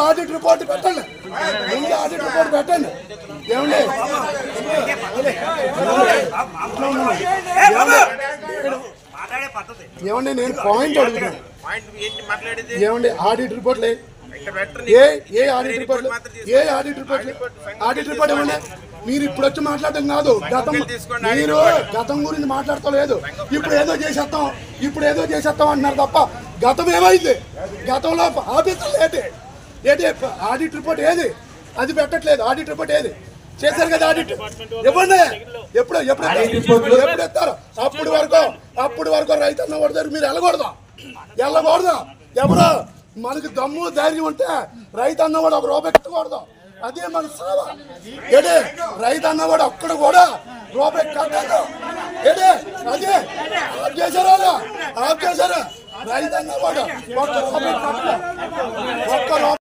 Audit report పెట్టండి, ముందు audit report పెట్టండి. ఏమండి ఏమండి నేను పాయింట్ అడుగుతాను. ఏమండి ఆడిట్ రిపోర్ట్లే ఏ ఆడిట్ రిపోర్ట్లు ఆడిట్ రిపోర్ట్ ఏమన్నా మీరు ఇప్పుడు వచ్చి మాట్లాడటం కాదు, మీరు గతం గురించి మాట్లాడతలేదు. ఇప్పుడు ఏదో చేసేస్తాం అంటున్నారు తప్ప గతం ఏమైంది? గతంలో ఆఫీసర్లు ఏంటి ఆడిట్ రిపోర్ట్ ఏది? అది పెట్టట్లేదు. ఆడిట్ రిపోర్ట్ ఏది చేశారు కదా? ఆడిట్ ఇవ్వండి. ఎప్పుడు ఎత్తారు? అప్పుడు వరకు రైతన్న పడతారు. మీరు వెళ్ళకూడదు. ఎవరో మనకు దమ్ము ధైర్యం ఉంటే రైతు అన్నవాడు ఒక రూపాయి కట్టకూడదు. అదే మన సేవ. ఏడే రైతు అన్నవాడు ఒక్కడు కూడా రూపాయి కట్టదు. ఏడే అదే ఆఫ్ చేశారు. రైతు అన్నవాడు ఒక్క రూపాయి